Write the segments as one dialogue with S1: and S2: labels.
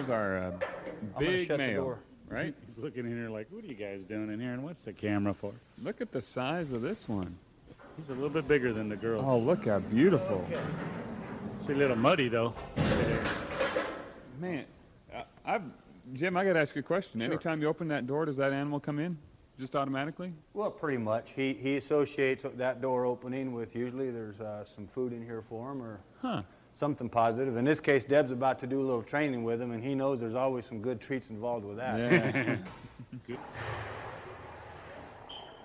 S1: There's our big male, right?
S2: He's looking in here like, what are you guys doing in here, and what's the camera for?
S1: Look at the size of this one.
S2: He's a little bit bigger than the girl.
S1: Oh, look how beautiful.
S2: Okay. She's a little muddy, though.
S1: Man, Jim, I got to ask you a question.
S3: Sure.
S1: Anytime you open that door, does that animal come in just automatically?
S3: Well, pretty much. He associates that door opening with usually there's some food in here for him or something positive. In this case, Deb's about to do a little training with him, and he knows there's always some good treats involved with that.
S1: Yeah.
S2: Good. Jim,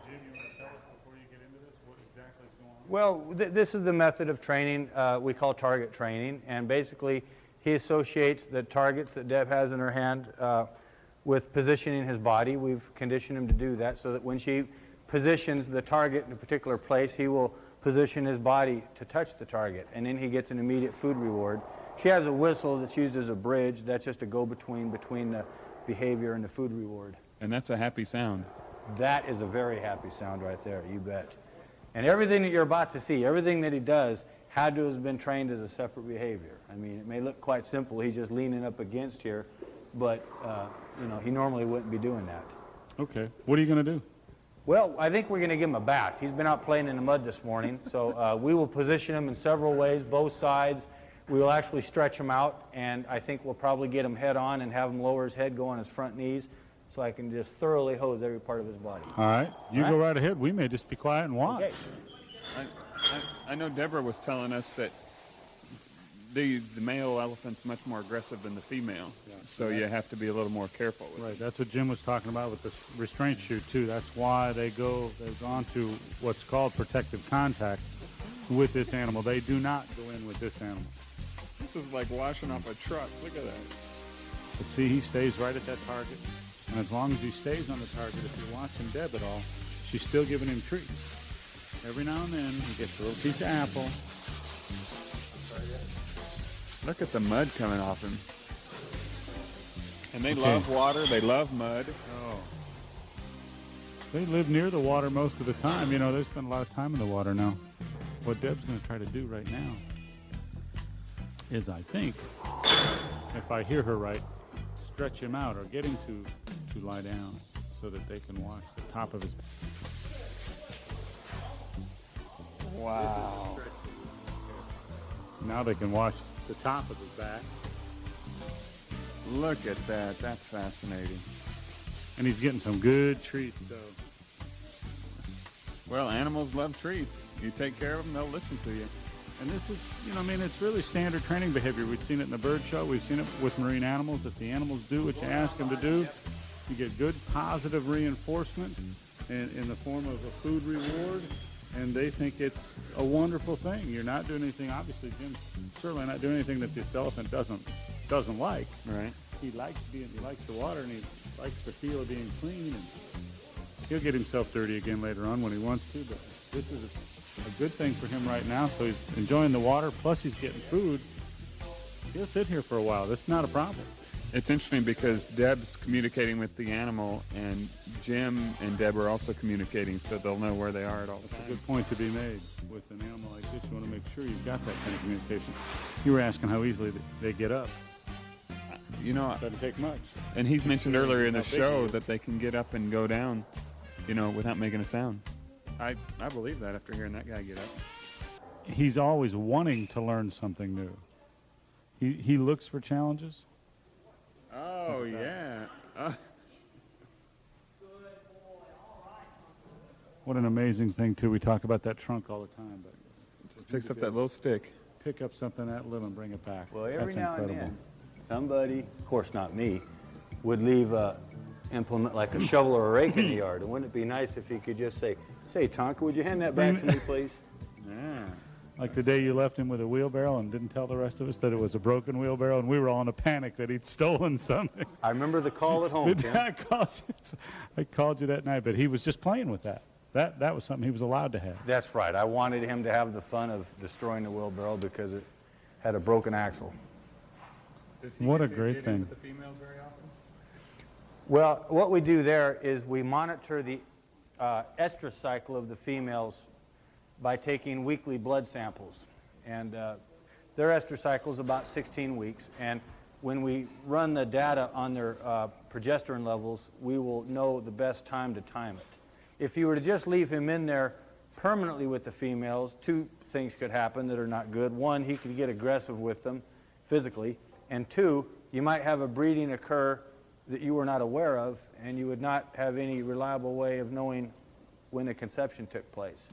S2: you want to tell us before you get into this what exactly is going on?
S3: Well, this is the method of training we call target training, and basically he associates the targets that Deb has in her hand with positioning his body. We've conditioned him to do that so that when she positions the target in a particular place, he will position his body to touch the target, and then he gets an immediate food reward. She has a whistle that's used as a bridge. That's just a go-between between the behavior and the food reward.
S1: And that's a happy sound.
S3: That is a very happy sound right there, you bet. And everything that you're about to see, everything that he does, had to have been trained as a separate behavior. I mean, it may look quite simple. He's just leaning up against here, but you know, he normally wouldn't be doing that.
S2: Okay. What are you going to do?
S3: Well, I think we're going to give him a bath. He's been out playing in the mud this morning, so we will position him in several ways, both sides. We will actually stretch him out, and I think we'll probably get him head on and have him lower his head, go on his front knees, so I can just thoroughly hose every part of his body.
S2: All right. You go right ahead. We may just be quiet and watch.
S3: Okay.
S1: I know Deborah was telling us that the male elephant's much more aggressive than the female, so you have to be a little more careful with it.
S2: Right, that's what Jim was talking about with the restraint chute, too. That's why they've gone to what's called protective contact with this animal. They do not go in with this animal.
S1: This is like washing off a truck. Look at that.
S2: But see, he stays right at that target. And as long as he stays on the target, if you're watching Deb at all, she's still giving him treats. Every now and then, he gets a little piece of apple.
S1: Look at the mud coming off him. And they love water. They love mud.
S2: Oh. They live near the water most of the time. You know, they spend a lot of time in the water now. What Deb's going to try to do right now is, I think, if I hear her right, stretch him out or get him to lie down so that they can watch the top of his back.
S1: Wow.
S2: Now they can watch the top of his back.
S1: Look at that. That's fascinating.
S2: And he's getting some good treats, though.
S1: Well, animals love treats. You take care of them, they'll listen to you.
S2: And this is, you know, I mean, it's really standard training behavior. We've seen it in the bird show. We've seen it with marine animals. If the animals do what you ask them to do, you get good positive reinforcement in the form of a food reward, and they think it's a wonderful thing. You're not doing anything, obviously, Jim's certainly not doing anything that this elephant doesn't like.
S1: Right.
S2: He likes the water, and he likes the feel of being clean, and he'll get himself dirty again later on when he wants to, but this is a good thing for him right now. So he's enjoying the water, plus he's getting food. He'll sit here for a while. That's not a problem.
S1: It's interesting because Deb's communicating with the animal, and Jim and Deb are also communicating, so they'll know where they are at all the
S2: That's
S1: time.
S2: a good point to be made. With an animal like this, you want to make sure you've got that kind of communication. You were asking how easily they get up.
S1: You know,
S2: It doesn't take much.
S1: and he's mentioned earlier in the
S2: How big he
S1: show
S2: is.
S1: that they can get up and go down, you know, without making a sound. I believe that after hearing that guy get up.
S2: He's always wanting to learn something new. He looks for challenges.
S1: Oh, yeah.
S2: What an amazing thing, too. We talk about that trunk all the time, but
S1: Just picks up that little stick.
S2: pick up something that little and bring it back.
S3: Well, every
S2: That's
S3: now
S2: incredible.
S3: and then, somebody, of course not me, would leave a implement like a shovel or a rake in the yard. And wouldn't it be nice if he could just say, Tonka, would you hand that back to me, please?
S1: Yeah.
S2: Like the day you left him with a wheelbarrow and didn't tell the rest of us that it was a broken wheelbarrow, and we were all in a panic that he'd stolen something.
S3: I remember the call at home, Tim.
S2: I called you that night, but he was just playing with that. That was something he was allowed to have.
S3: That's right. I wanted him to have the fun of destroying the wheelbarrow because it had a broken axle.
S2: What a great thing.
S1: With the females very often?
S3: Well, what we do there is we monitor the estrus cycle of the females by taking weekly blood samples. And their estrus cycle is about 16 weeks. And when we run the data on their progesterone levels, we will know the best time to time it. If you were to just leave him in there permanently with the females, two things could happen that are not good. One, he could get aggressive with them physically, and two, you might have a breeding occur that you were not aware of, and you would not have any reliable way of knowing when the conception took place.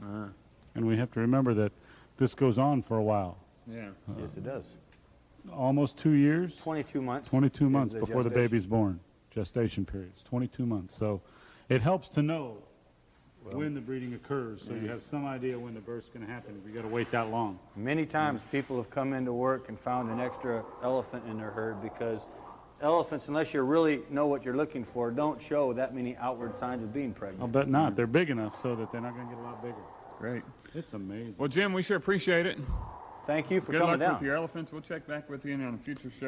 S2: And we have to remember that this goes on for a while.
S1: Yeah.
S3: Yes, it does.
S2: Almost 2 years.
S3: 22 months.
S2: 22
S3: is
S2: months
S3: the
S2: before the
S3: gestation.
S2: baby's born. Gestation period. It's 22 months. So it helps to know when the breeding occurs, so you have some idea when the birth's going to happen if you got to wait that long.
S3: Many times people have come into work and found an extra elephant in their herd because elephants, unless you really know what you're looking for, don't show that many outward signs of being pregnant.
S2: I'll bet not. They're big enough so that they're not going to get a lot bigger.
S1: Great.
S2: It's amazing.
S1: Well, Jim, we sure appreciate it.
S3: Thank you for
S1: Good
S3: coming
S1: luck
S3: down.
S1: with your elephants. We'll check back with you on a future show.